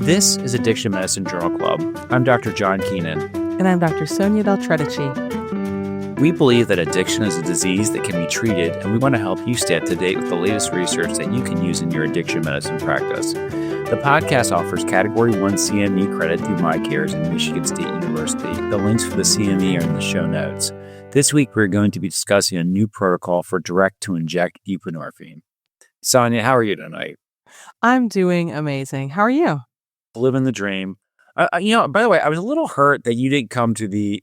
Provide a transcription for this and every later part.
This is Addiction Medicine Journal Club. I'm Dr. John Keenan. And I'm Dr. Sonya Tredici. We believe that addiction is a disease that can be treated, and we want to help you stay up to date with the latest research that you can use in your addiction medicine practice. The podcast offers Category 1 CME credit through MyCares and Michigan State University. The links for the CME are in the show notes. This week, we're going to be discussing a new protocol for direct-to-inject buprenorphine. Sonya, how are you tonight? I'm doing amazing. How are you? Living the dream. By the way, I was a little hurt that you didn't come to the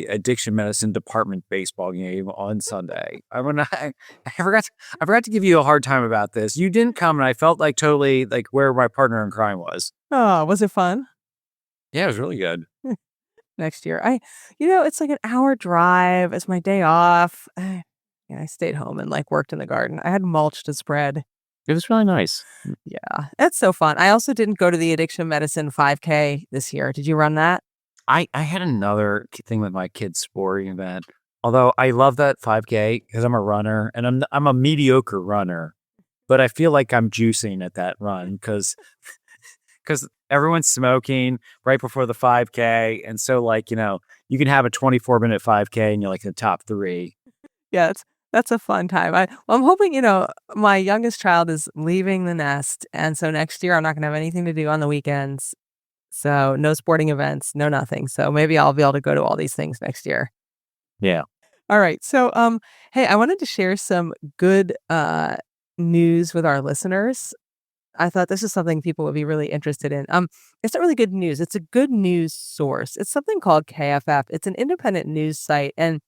addiction medicine department baseball game on Sunday. I forgot to give you a hard time about this. You didn't come, and I felt like totally like where my partner in crime was. Oh, was it fun? Yeah, it was really good. Next year, it's like an hour drive. It's my day off. I stayed home and worked in the garden. I had mulch to spread. It was really nice. Yeah, it's so fun. I also didn't go to the addiction medicine 5K this year. Did you run that? I had another thing with my kids' sporting event. Although I love that 5K because I'm a runner and I'm a mediocre runner, but I feel like I'm juicing at that run because everyone's smoking right before the 5K, and so you can have a 24-minute 5K and you're like in the top 3. Yeah, that's a fun time. I'm hoping, my youngest child is leaving the nest. And so next year I'm not going to have anything to do on the weekends. So no sporting events, no nothing. So maybe I'll be able to go to all these things next year. Yeah. All right. So, hey, I wanted to share some good news with our listeners. I thought this is something people would be really interested in. It's not really good news. It's a good news source. It's something called KFF. It's an independent news site. And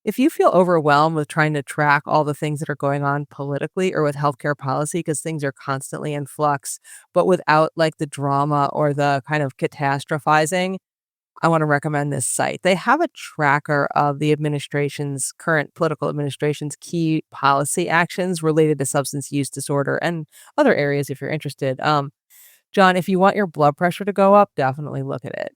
if you feel overwhelmed with trying to track all the things that are going on politically or with healthcare policy, because things are constantly in flux, but without the drama or the kind of catastrophizing, I want to recommend this site. They have a tracker of the current political administration's key policy actions related to substance use disorder and other areas if you're interested. John, if you want your blood pressure to go up, definitely look at it.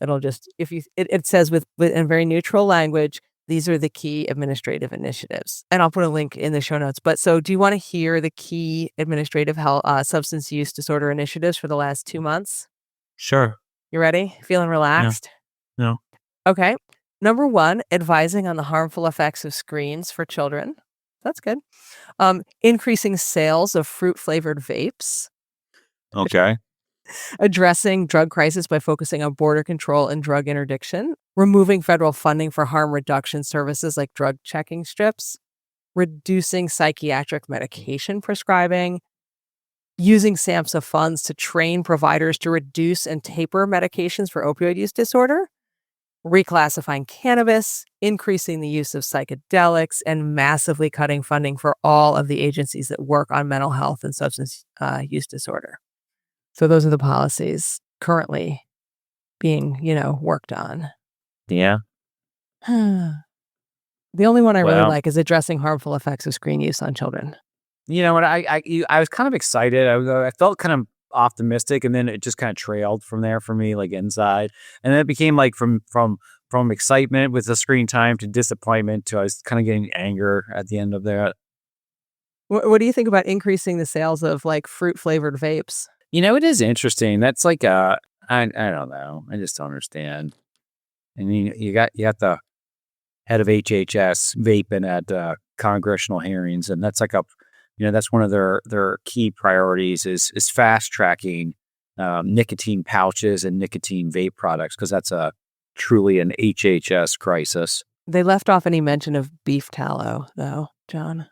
It'll just, it says with in very neutral language, these are the key administrative initiatives. And I'll put a link in the show notes. But so do you want to hear the key administrative health, substance use disorder initiatives for the last 2 months? Sure. You ready? Feeling relaxed? No. Okay. Number 1, advising on the harmful effects of screens for children. That's good. Increasing sales of fruit-flavored vapes. Okay. Addressing drug crisis by focusing on border control and drug interdiction, removing federal funding for harm reduction services like drug checking strips, reducing psychiatric medication prescribing, using SAMHSA funds to train providers to reduce and taper medications for opioid use disorder, reclassifying cannabis, increasing the use of psychedelics, and massively cutting funding for all of the agencies that work on mental health and substance use disorder. So those are the policies currently being, worked on. Yeah. The only one I really like is addressing harmful effects of screen use on children. You know what? I was kind of excited. I felt kind of optimistic, and then it just kind of trailed from there for me, inside. And then it became from excitement with the screen time to disappointment to I was kind of getting anger at the end of that. What do you think about increasing the sales of fruit flavored vapes? It is interesting. That's I don't know. I just don't understand. And you got the head of HHS vaping at congressional hearings, and that's that's one of their key priorities is fast tracking nicotine pouches and nicotine vape products because that's truly an HHS crisis. They left off any mention of beef tallow, though, John.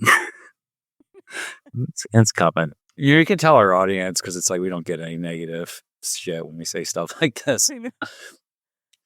It's coming. You can tell our audience because it's we don't get any negative shit when we say stuff like this.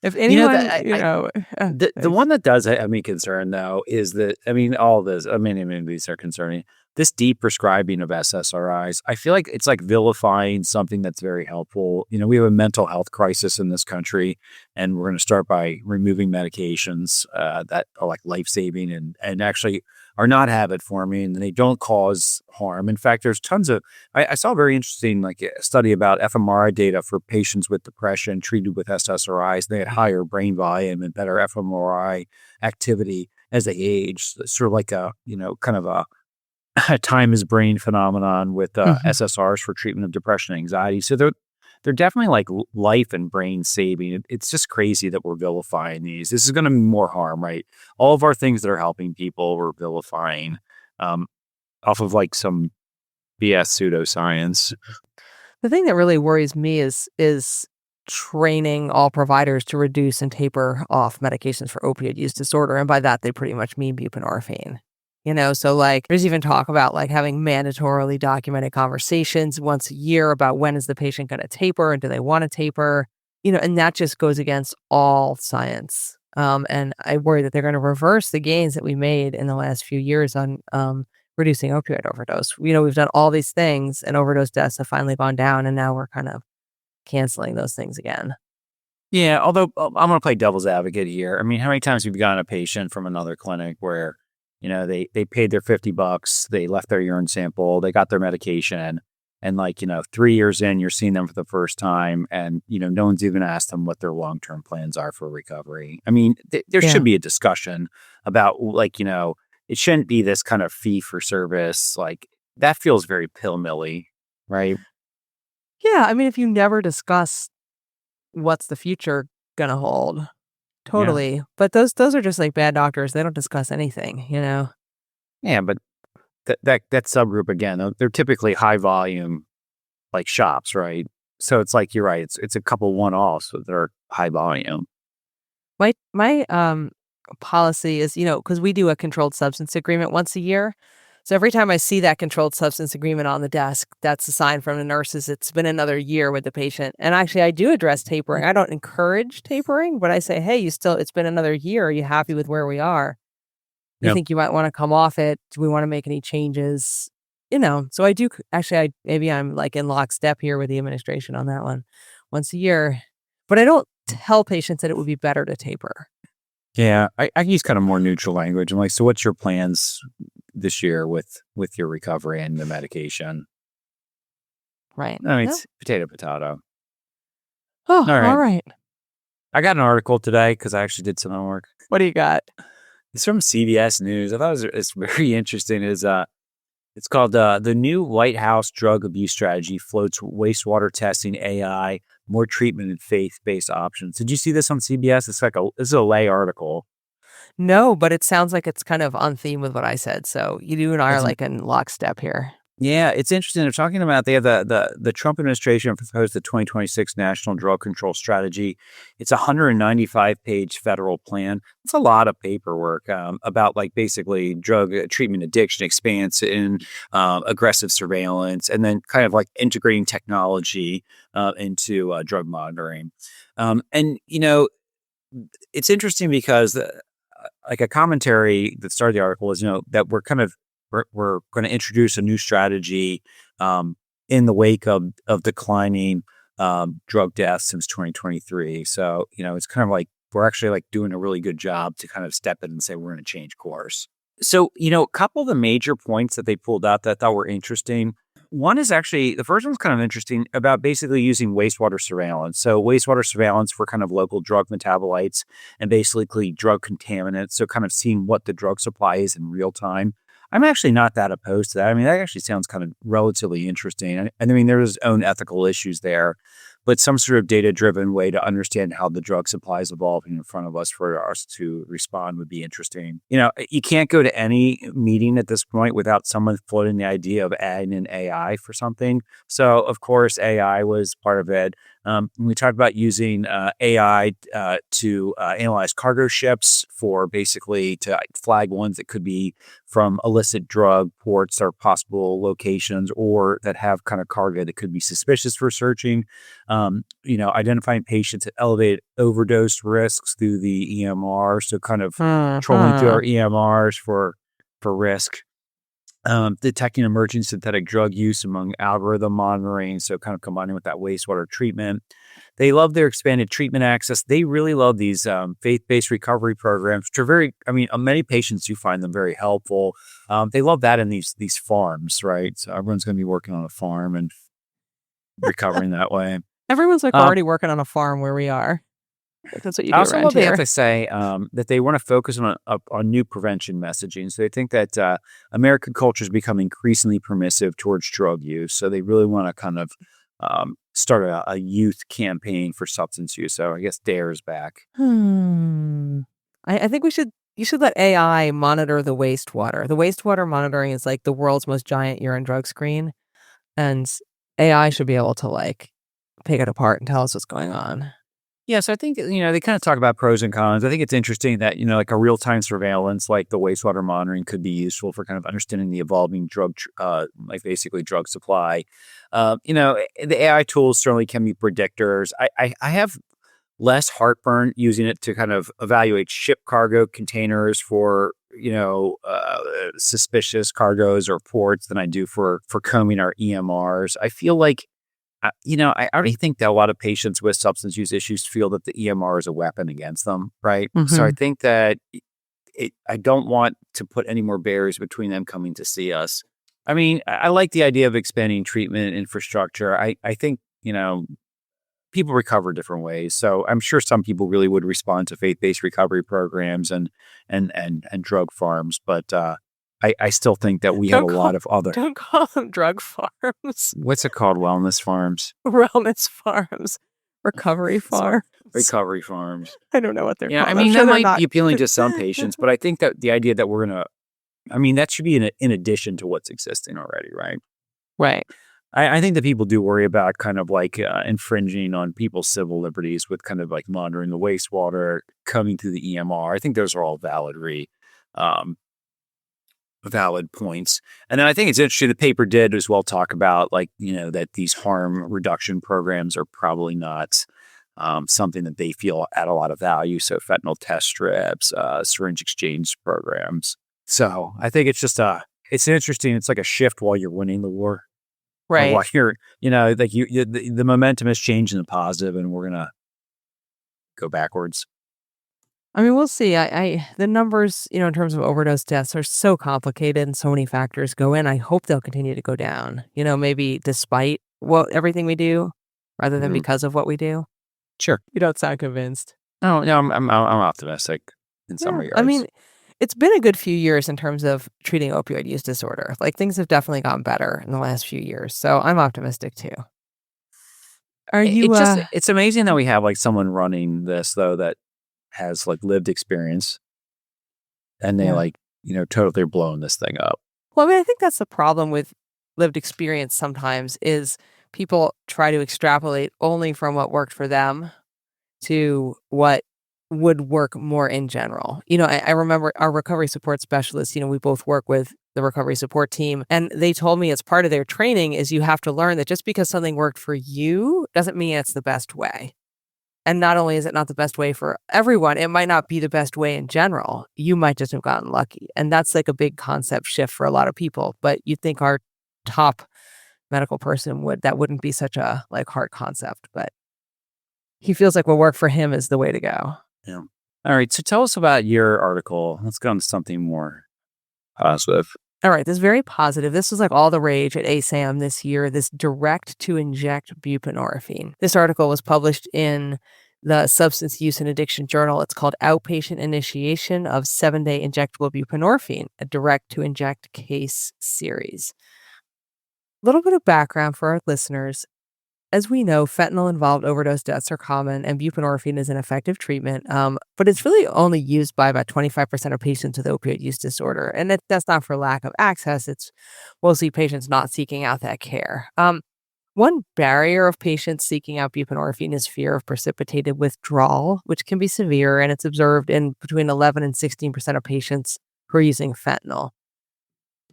If anyone, the one that does have me concerned though is that all this. Many of these are concerning. This deep prescribing of SSRIs, I feel like it's vilifying something that's very helpful. We have a mental health crisis in this country, and we're going to start by removing medications that are life-saving and actually are not habit-forming, and they don't cause harm. In fact, there's tons of, I saw a very interesting study about fMRI data for patients with depression treated with SSRIs. They had higher brain volume and better fMRI activity as they aged, sort of kind of a time is brain phenomenon with SSRIs for treatment of depression and anxiety. So they're definitely like life and brain saving. It's just crazy that we're vilifying these. This is going to be more harm, right? All of our things that are helping people, we're vilifying um, off of like some BS pseudoscience. The thing that really worries me is training all providers to reduce and taper off medications for opioid use disorder, and by that, they pretty much mean buprenorphine. So, like, there's even talk about, like, having mandatorily documented conversations once a year about when is the patient gonna taper and do they wanna taper, and that just goes against all science, and I worry that they're gonna reverse the gains that we made in the last few years on, reducing opioid overdose. We've done all these things, and overdose deaths have finally gone down, and now we're kind of canceling those things again. Yeah, although I'm going to play devil's advocate here. I mean, how many times have you gotten a patient from another clinic where, they paid their $50, they left their urine sample, they got their medication, and like, 3 years in, you're seeing them for the first time, and no one's even asked them what their long-term plans are for recovery. I mean, there Yeah. should be a discussion about like, it shouldn't be this kind of fee for service. Like that feels very pill milly, right? Yeah, I mean, if you never discuss what's the future gonna hold, Yeah. totally, but those are just like bad doctors, they don't discuss anything. Yeah, but that subgroup again, they're typically high volume like shops, right? So it's like you're right. It's a couple one-offs that are high volume. My policy is, because we do a controlled substance agreement once a year, so every time I see that controlled substance agreement on the desk, that's a sign from the nurses it's been another year with the patient, and actually, I do address tapering. I don't encourage tapering, but I say, "Hey, it's been another year. Are you happy with where we are? You Yep. think you might wanna come off it? Do we wanna make any changes?" So I do c actually, maybe I'm, like, in lockstep here with the administration on that one, once a year, but I don't tell patients that it would be better to taper. Yeah, I use kind of more neutral language. I'm like, so what's your plans this year with your recovery and the medication? Right. I mean, No. it's potato potato. Oh, All right, alright. I got an article today because I actually did some homework. What do you got? It's from CBS News. I thought it's very interesting. It's called The New White House Drug Abuse Strategy Floats Wastewater Testing AI, More Treatment and Faith-Based Options. Did you see this on CBS? This is a lay article. No, but it sounds like it's kind of on theme with what I said, so you and I are, It's like, in lockstep here. Yeah, it's interesting. They're talking about they have the Trump administration proposed the 2026 National Drug Control Strategy. It's a 195-page federal plan. It's a lot of paperwork about like basically drug treatment addiction expansion, aggressive surveillance, and then kind of like integrating technology into drug monitoring. And it's interesting because like a commentary that started the article is that we're going to introduce a new strategy in the wake of declining drug deaths since 2023. So it's kind of like we're actually like doing a really good job to kind of step in and say we're going to change course. So a couple of the major points that they pulled out that I thought were interesting. One is actually the first one's kind of interesting about basically using wastewater surveillance. So wastewater surveillance for kind of local drug metabolites and basically drug contaminants. So kind of seeing what the drug supply is in real time. I'm actually not that opposed to that. I mean, that actually sounds kind of relatively interesting. And I mean, there's own ethical issues there, but some sort of data-driven way to understand how the drug supply is evolving in front of us for us to respond would be interesting. You can't go to any meeting at this point without someone floating the idea of adding an AI for something. So, of course, AI was part of it. We talked about using AI to analyze cargo ships for basically to flag ones that could be from illicit drug ports or possible locations or that have kind of cargo that could be suspicious for searching. Identifying patients at elevated overdose risks through the EMR. So kind of trolling through our Mhm. EMRs for risk. Detecting emerging synthetic drug use among algorithm monitoring, so kind of combining with that wastewater treatment. They love their expanded treatment access. They really love these faith-based recovery programs, which are many patients do find them very helpful. They love that in these farms, right? So everyone's going to be working on a farm and recovering that way. Everyone's, like, Um, already working on a farm where we are. That's what you I do also around love they have here. to say that they want to focus on new prevention messaging. So they think that American culture has become increasingly permissive towards drug use. So they really want to kind of start a youth campaign for substance use. So I guess DARE is back. I think you should let AI monitor the wastewater. The wastewater monitoring is like the world's most giant urine drug screen, and AI should be able to like pick it apart and tell us what's going on. Yeah, so I think, they kind of talk about pros and cons. I think it's interesting that, like a real-time surveillance, like the wastewater monitoring could be useful for kind of understanding the evolving like basically drug supply. The AI tools certainly can be predictors. I have less heartburn using it to kind of evaluate ship cargo containers for, suspicious cargoes or ports than I do for combing our EMRs. I feel like I already think that a lot of patients with substance use issues feel that the EMR is a weapon against them, right? So I think that I don't want to put any more barriers between them coming to see us. I mean, I like the idea of expanding treatment infrastructure. I think, people recover different ways. So I'm sure some people really would respond to faith-based recovery programs and drug farms, but I still think that we have a lot of other. Don't call them drug farms. What's it called? Wellness farms. Wellness farms. Recovery farms. Recovery farms. I don't know what they're called. I mean, that might be appealing to some patients, but I think that the idea that that should be in addition to what's existing already, right? Right. I think that people do worry about kind of like infringing on people's civil liberties with kind of like monitoring the wastewater coming through the EMR. I think those are all valid points. And then I think it's interesting, the paper did as well talk about like, that these harm reduction programs are probably not something that they feel add a lot of value. So fentanyl test strips, syringe exchange programs. So I think it's just it's interesting. It's like a shift while you're winning the war. Right. While you're, like the momentum has changed in the positive and we're going to go backwards. I mean, we'll see. The numbers, in terms of overdose deaths are so complicated and so many factors go in. I hope they'll continue to go down, maybe despite everything we do rather than because of what we do. Sure. You don't sound convinced. No, I'm optimistic in some regards. I mean, it's been a good few years in terms of treating opioid use disorder. Like things have definitely gotten better in the last few years. So I'm optimistic too. Are you? It's amazing that we have like someone running this though that has like lived experience, and they totally blown this thing up. Well, I mean, I think that's the problem with lived experience. Sometimes is people try to extrapolate only from what worked for them to what would work more in general. I remember our recovery support specialists, we both work with the recovery support team, and they told me as part of their training is you have to learn that just because something worked for you doesn't mean it's the best way. And not only is it not the best way for everyone, it might not be the best way in general. You might just have gotten lucky. And that's like a big concept shift for a lot of people. But you'd think our top medical person that wouldn't be such a like hard concept, but he feels like what worked for him is the way to go. Yeah. All right. So tell us about your article. Let's go on to something more positive. All right. This is very positive. This was like all the rage at ASAM this year, this direct-to-inject buprenorphine. This article was published in the Substance Use and Addiction Journal. It's called Outpatient Initiation of 7-Day Injectable Buprenorphine, a direct-to-inject case series. A little bit of background for our listeners. As we know, fentanyl-involved overdose deaths are common, and buprenorphine is an effective treatment, but it's really only used by about 25% of patients with opioid use disorder, and that's not for lack of access. It's mostly patients not seeking out that care. One barrier of patients seeking out buprenorphine is fear of precipitated withdrawal, which can be severe, and it's observed in between 11 and 16% of patients who are using fentanyl.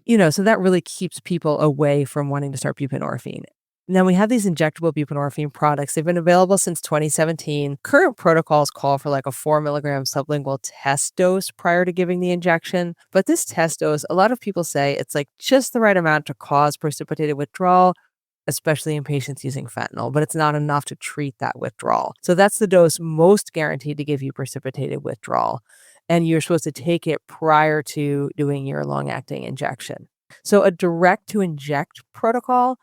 So that really keeps people away from wanting to start buprenorphine. Now, we have these injectable buprenorphine products. They've been available since 2017. Current protocols call for like a 4 milligram sublingual test dose prior to giving the injection. But this test dose, a lot of people say it's like just the right amount to cause precipitated withdrawal, especially in patients using fentanyl, but it's not enough to treat that withdrawal. So that's the dose most guaranteed to give you precipitated withdrawal. And you're supposed to take it prior to doing your long-acting injection. So a direct-to-inject protocol,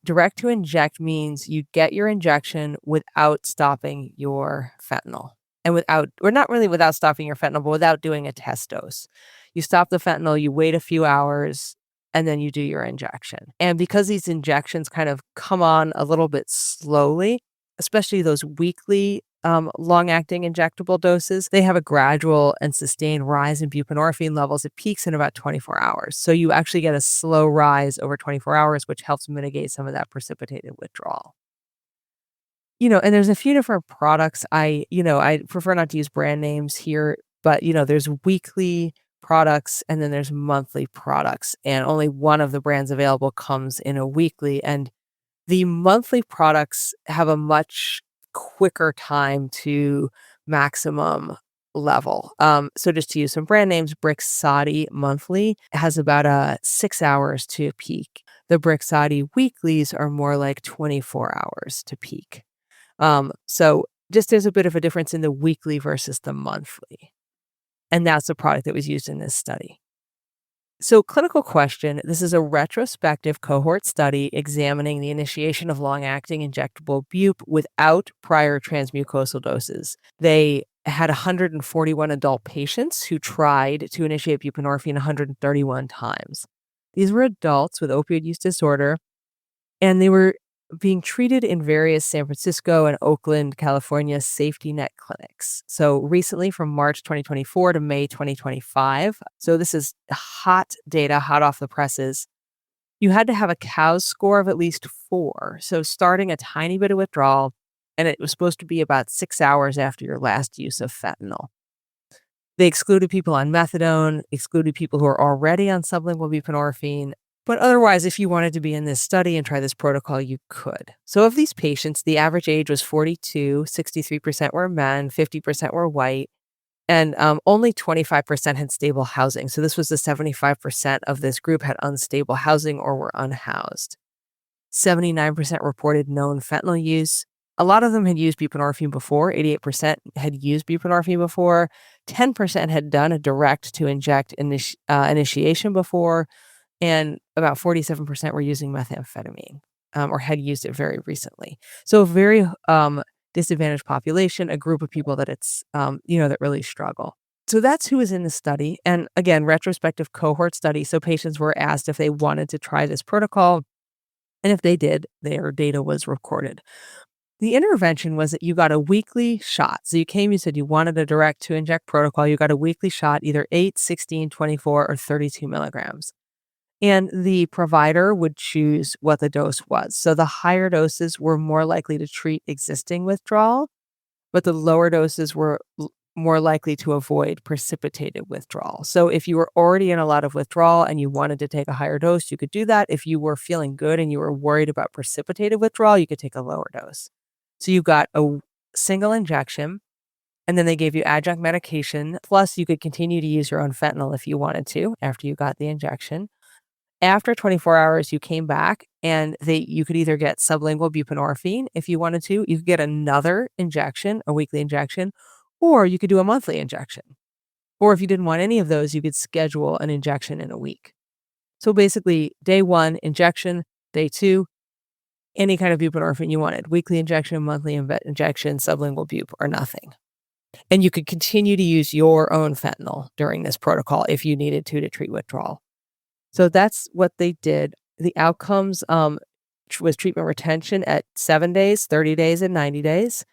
direct to inject means you get your injection without stopping your fentanyl not really without stopping your fentanyl, but without doing a test dose. You stop the fentanyl, you wait a few hours, and then you do your injection. And because these injections kind of come on a little bit slowly, especially those weekly long-acting injectable doses, they have a gradual and sustained rise in buprenorphine levels. It peaks in about 24 hours. So you actually get a slow rise over 24 hours, which helps mitigate some of that precipitated withdrawal. And there's a few different products. I prefer not to use brand names here, but, there's weekly products and then there's monthly products, and only one of the brands available comes in a weekly. And the monthly products have a much quicker time to maximum level. So just to use some brand names, Brixadi monthly has about 6 hours to peak. The Brixadi weeklies are more like 24 hours to peak. So just there's a bit of a difference in the weekly versus the monthly. And that's the product that was used in this study. So, clinical question, this is a retrospective cohort study examining the initiation of long-acting injectable bup without prior transmucosal doses. They had 141 adult patients who tried to initiate buprenorphine 131 times. These were adults with opioid use disorder, and they were being treated in various San Francisco and Oakland, California safety net clinics. So recently from March 2024 to May 2025. So this is hot data, hot off the presses. You had to have a COWS score of at least 4. So starting a tiny bit of withdrawal, and it was supposed to be about 6 hours after your last use of fentanyl. They excluded people on methadone, excluded people who are already on sublingual buprenorphine. But otherwise, if you wanted to be in this study and try this protocol, you could. So of these patients, the average age was 42, 63% were men, 50% were white, and only 25% had stable housing. So this was the 75% of this group had unstable housing or were unhoused. 79% reported known fentanyl use. A lot of them had used buprenorphine before. 88% had used buprenorphine before. 10% had done a direct-to-inject initiation before. And about 47% were using methamphetamine or had used it very recently. So a very disadvantaged population, a group of people that that really struggle. So that's who was in the study. And again, retrospective cohort study. So patients were asked if they wanted to try this protocol. And if they did, their data was recorded. The intervention was that you got a weekly shot. So you said you wanted a direct-to-inject protocol. You got a weekly shot, either 8, 16, 24, or 32 milligrams. And the provider would choose what the dose was. So the higher doses were more likely to treat existing withdrawal, but the lower doses were more likely to avoid precipitated withdrawal. So if you were already in a lot of withdrawal and you wanted to take a higher dose, you could do that. If you were feeling good and you were worried about precipitated withdrawal, you could take a lower dose. So you got a single injection, and then they gave you adjunct medication. Plus, you could continue to use your own fentanyl if you wanted to after you got the injection. After 24 hours, you came back and you could either get sublingual buprenorphine if you wanted to. You could get another injection, a weekly injection, or you could do a monthly injection. Or if you didn't want any of those, you could schedule an injection in a week. So basically, day 1, injection. Day 2, any kind of buprenorphine you wanted. Weekly injection, monthly injection, sublingual bup, or nothing. And you could continue to use your own fentanyl during this protocol if you needed to treat withdrawal. So that's what they did. The outcomes was treatment retention at 7 days, 30 days, and 90 days.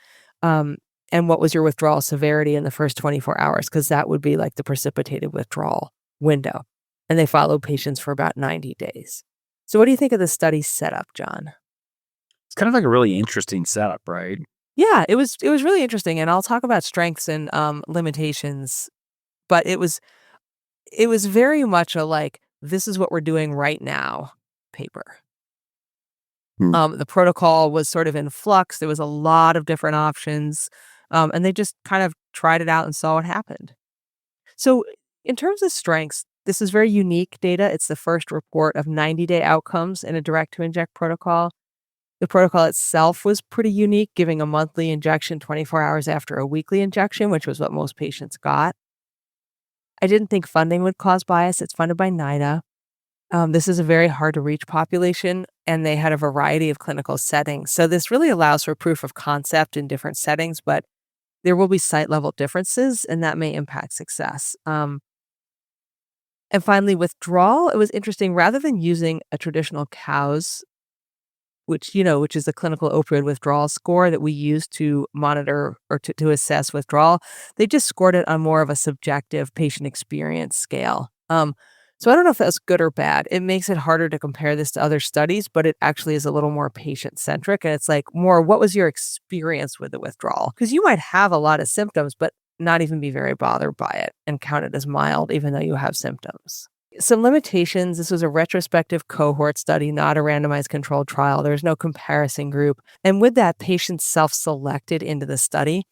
And what was your withdrawal severity in the first 24 hours? Because that would be like the precipitated withdrawal window. And they followed patients for about 90 days. So what do you think of the study setup, John? It's kind of like a really interesting setup, right? Yeah, it was really interesting. And I'll talk about strengths and limitations. But it was very much this is what we're doing right now paper. The protocol was sort of in flux. There was a lot of different options, and they just kind of tried it out and saw what happened. So in terms of strengths, this is very unique data. It's the first report of 90-day outcomes in a direct-to-inject protocol. The protocol itself was pretty unique, giving a monthly injection 24 hours after a weekly injection, which was what most patients got. I didn't think funding would cause bias. It's funded by NIDA. This is a very hard to reach population, and they had a variety of clinical settings. So this really allows for proof of concept in different settings, but there will be site level differences, and that may impact success. And finally, withdrawal, it was interesting. Rather than using a traditional COWS, which is a clinical opioid withdrawal score that we use to monitor or to assess withdrawal, they just scored it on more of a subjective patient experience scale. So I don't know if that's good or bad. It makes it harder to compare this to other studies, but it actually is a little more patient-centric, and it's like more, what was your experience with the withdrawal? Because you might have a lot of symptoms, but not even be very bothered by it and count it as mild even though you have symptoms. Some limitations. This was a retrospective cohort study, not a randomized controlled trial. There's no comparison group. And with that, patients self-selected into the study,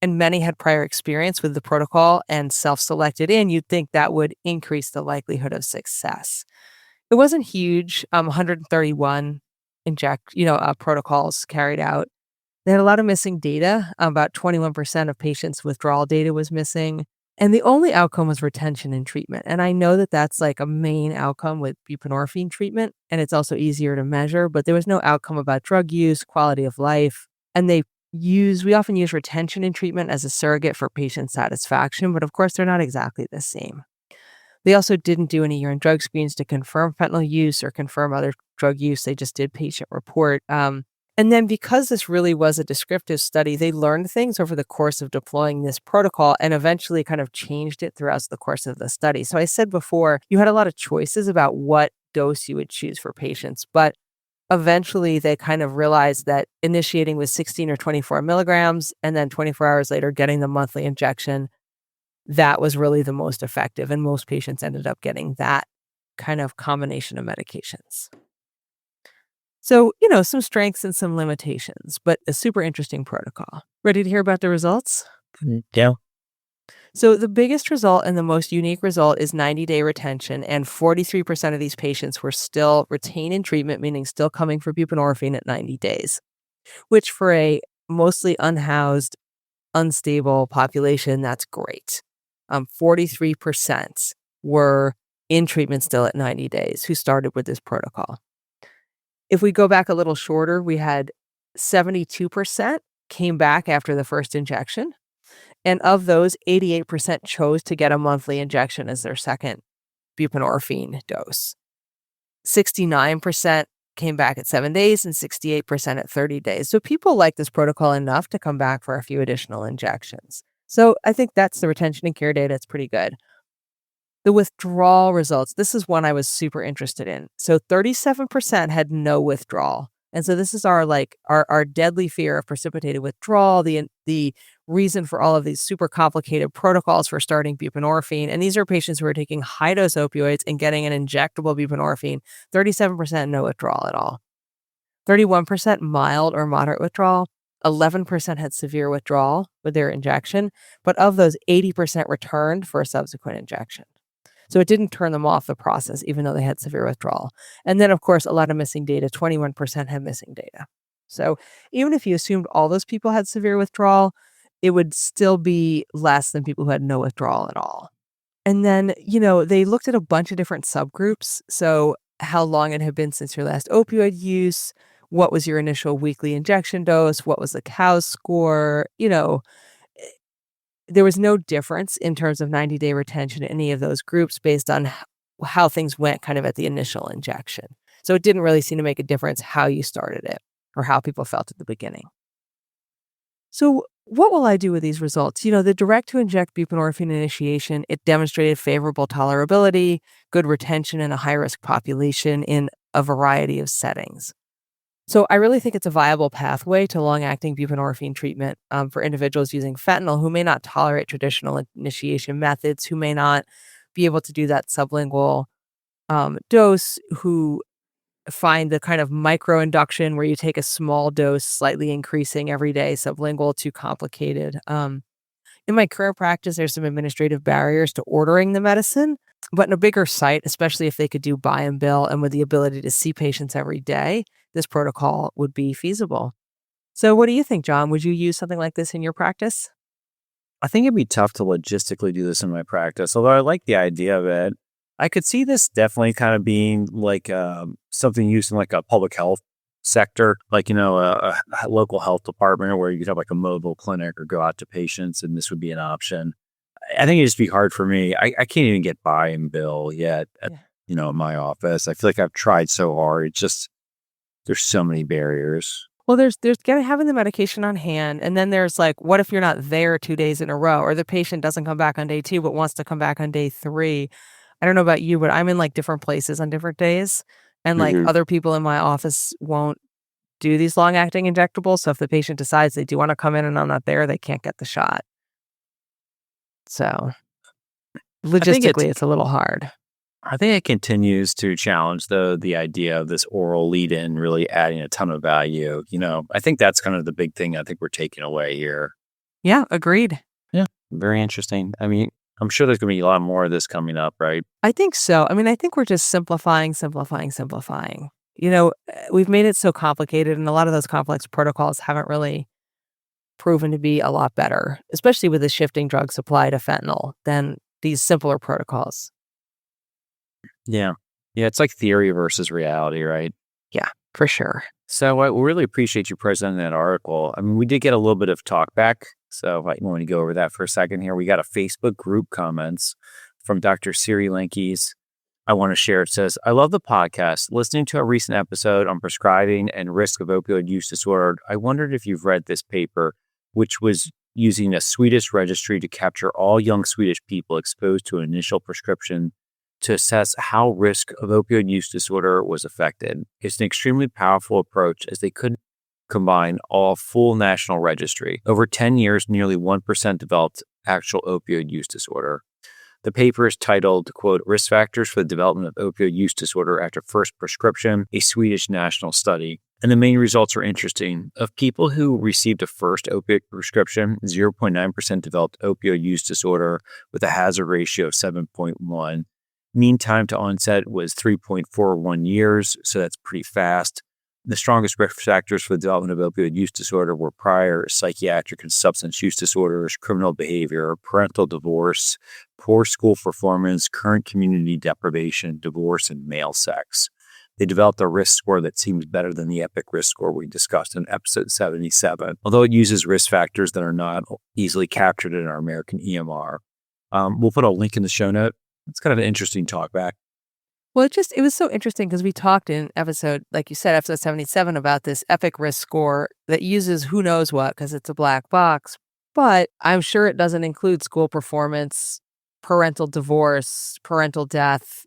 and many had prior experience with the protocol and self-selected in. You'd think that would increase the likelihood of success. It wasn't huge. 131 protocols carried out. They had a lot of missing data. About 21% of patients' withdrawal data was missing. And the only outcome was retention in treatment. And I know that that's like a main outcome with buprenorphine treatment, and it's also easier to measure, but there was no outcome about drug use, quality of life. And we often use retention in treatment as a surrogate for patient satisfaction, but of course they're not exactly the same. They also didn't do any urine drug screens to confirm fentanyl use or confirm other drug use. They just did patient report. And then because this really was a descriptive study, they learned things over the course of deploying this protocol and eventually kind of changed it throughout the course of the study. So I said before, you had a lot of choices about what dose you would choose for patients, but eventually they kind of realized that initiating with 16 or 24 milligrams and then 24 hours later getting the monthly injection, that was really the most effective. And most patients ended up getting that kind of combination of medications. So, some strengths and some limitations, but a super interesting protocol. Ready to hear about the results? Yeah. So the biggest result and the most unique result is 90-day retention, and 43% of these patients were still retained in treatment, meaning still coming for buprenorphine at 90 days, which for a mostly unhoused, unstable population, that's great. 43% were in treatment still at 90 days who started with this protocol. If we go back a little shorter, we had 72% came back after the first injection. And of those, 88% chose to get a monthly injection as their second buprenorphine dose. 69% came back at 7 days and 68% at 30 days. So people like this protocol enough to come back for a few additional injections. So I think that's the retention and cure data. It's pretty good. The withdrawal results, this is one I was super interested in. So 37% had no withdrawal. And so this is our deadly fear of precipitated withdrawal, the reason for all of these super complicated protocols for starting buprenorphine. And these are patients who are taking high-dose opioids and getting an injectable buprenorphine. 37% no withdrawal at all. 31% mild or moderate withdrawal. 11% had severe withdrawal with their injection. But of those, 80% returned for a subsequent injection. So it didn't turn them off the process, even though they had severe withdrawal. And then, of course, a lot of missing data. 21% had missing data. So even if you assumed all those people had severe withdrawal, it would still be less than people who had no withdrawal at all. And then, they looked at a bunch of different subgroups. So how long it had been since your last opioid use, what was your initial weekly injection dose, what was the COWS score, there was no difference in terms of 90-day retention in any of those groups based on how things went kind of at the initial injection. So it didn't really seem to make a difference how you started it or how people felt at the beginning. So what will I do with these results? The direct-to-inject buprenorphine initiation, it demonstrated favorable tolerability, good retention in a high-risk population in a variety of settings. So I really think it's a viable pathway to long-acting buprenorphine treatment for individuals using fentanyl who may not tolerate traditional initiation methods, who may not be able to do that sublingual dose, who find the kind of micro-induction where you take a small dose, slightly increasing every day, sublingual, too complicated. In my current practice, there's some administrative barriers to ordering the medicine, but in a bigger site, especially if they could do buy and bill and with the ability to see patients every day, this protocol would be feasible. So what do you think, John? Would you use something like this in your practice? I think it'd be tough to logistically do this in my practice, although I like the idea of it. I could see this definitely kind of being like something used in like a public health sector, like, a local health department where you could have like a mobile clinic or go out to patients, and this would be an option. I think it'd just be hard for me. I can't even get buy and bill yet at, Yeah. in my office. I feel like I've tried so hard. It's just, there's so many barriers. Well, there's having the medication on hand, and then there's, like, what if you're not there 2 days in a row, or the patient doesn't come back on day 2 but wants to come back on day 3? I don't know about you, but I'm in, like, different places on different days, and, like, Hmm. other people in my office won't do these long-acting injectables, so if the patient decides they do wanna come in and I'm not there, they can't get the shot. So, I think it's logistically, it's a little hard. I think it continues to challenge the idea of this oral lead-in really adding a ton of value. I think that's kind of the big thing I think we're taking away here. Yeah, agreed. Yeah, very interesting. I mean, I'm sure there's going to be a lot more of this coming up, right? I think so. I mean, I think we're just simplifying, simplifying, simplifying. We've made it so complicated, and a lot of those complex protocols haven't really proven to be a lot better, especially with the shifting drug supply to fentanyl than these simpler protocols. Yeah. Yeah, it's like theory versus reality, right? Yeah, for sure. So I really appreciate you presenting that article. I mean, we did get a little bit of talk back. So I want to go over that for a second here. We got a Facebook group comments from Dr. Siri Linkies. I want to share. It says, I love the podcast. Listening to a recent episode on prescribing and risk of opioid use disorder, I wondered if you've read this paper, which was using a Swedish registry to capture all young Swedish people exposed to an initial prescription to assess how risk of opioid use disorder was affected. It's an extremely powerful approach as they could combine all full national registry. Over 10 years, nearly 1% developed actual opioid use disorder. The paper is titled, quote, Risk Factors for the Development of Opioid Use Disorder After First Prescription, a Swedish National Study. And the main results are interesting. Of people who received a first opioid prescription, 0.9% developed opioid use disorder with a hazard ratio of 7.1. Mean time to onset was 3.41 years, so that's pretty fast. The strongest risk factors for the development of opioid use disorder were prior psychiatric and substance use disorders, criminal behavior, parental divorce, poor school performance, current community deprivation, divorce, and male sex. They developed a risk score that seems better than the EPIC risk score we discussed in episode 77, although it uses risk factors that are not easily captured in our American EMR. We'll put a link in the show note. It's kind of an interesting talk back. Well, it was so interesting because we talked in episode, like you said, episode 77 about this EPIC risk score that uses who knows what because it's a black box. But I'm sure it doesn't include school performance, parental divorce, parental death,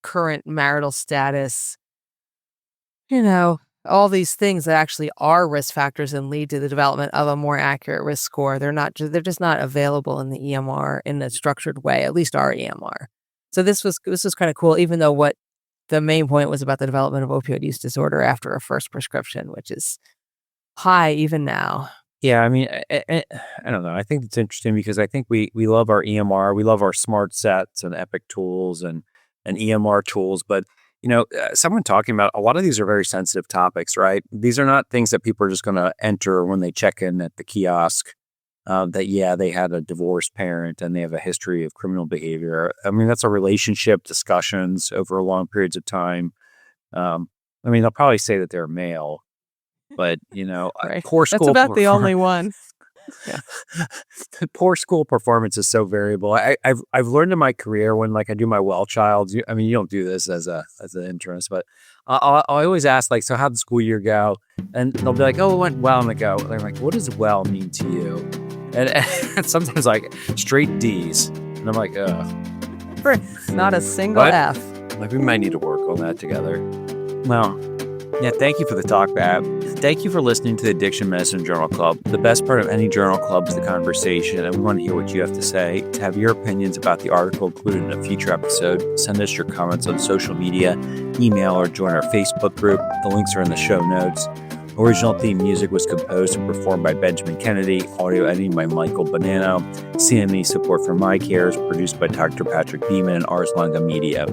current marital status, all these things that actually are risk factors and lead to the development of a more accurate risk score. They're just not available in the EMR in a structured way, at least our EMR. So this was kind of cool, even though what the main point was about the development of opioid use disorder after a first prescription, which is high even now. Yeah, I mean, I don't know. I think it's interesting because I think we love our EMR. We love our smart sets and EPIC tools and EMR tools. But, someone talking about a lot of these are very sensitive topics, right? These are not things that people are just going to enter when they check in at the kiosk. They had a divorced parent and they have a history of criminal behavior. I mean, that's a relationship discussions over long periods of time. They'll probably say that they're male, but Right. poor school. That's about the only one. Yeah. Poor school performance is so variable. I've learned in my career when I do my well childs. You don't do this as an internist, but I always ask so how'd the school year go? And they'll be like, oh, it went well. And I go, they're like, what does well mean to you? And sometimes straight D's, and I'm like, Not a single what? F. We might need to work on that together. Well, yeah, thank you for the talk, Bab. Thank you for listening to the Addiction Medicine Journal Club. The best part of any journal club is the conversation, and we want to hear what you have to say. To have your opinions about the article included in a future episode, send us your comments on social media, email, or join our Facebook group. The links are in the show notes. Original theme music was composed and performed by Benjamin Kennedy, audio editing by Michael Bonanno, CME support for My Care is produced by Dr. Patrick Beeman and Ars Longa Media.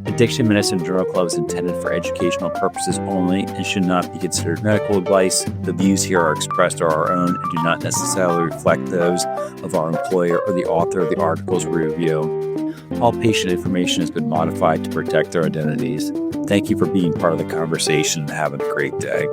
Addiction Medicine Journal Club is intended for educational purposes only and should not be considered medical advice. The views here are expressed are our own and do not necessarily reflect those of our employer or the author of the articles we review. All patient information has been modified to protect their identities. Thank you for being part of the conversation and having a great day.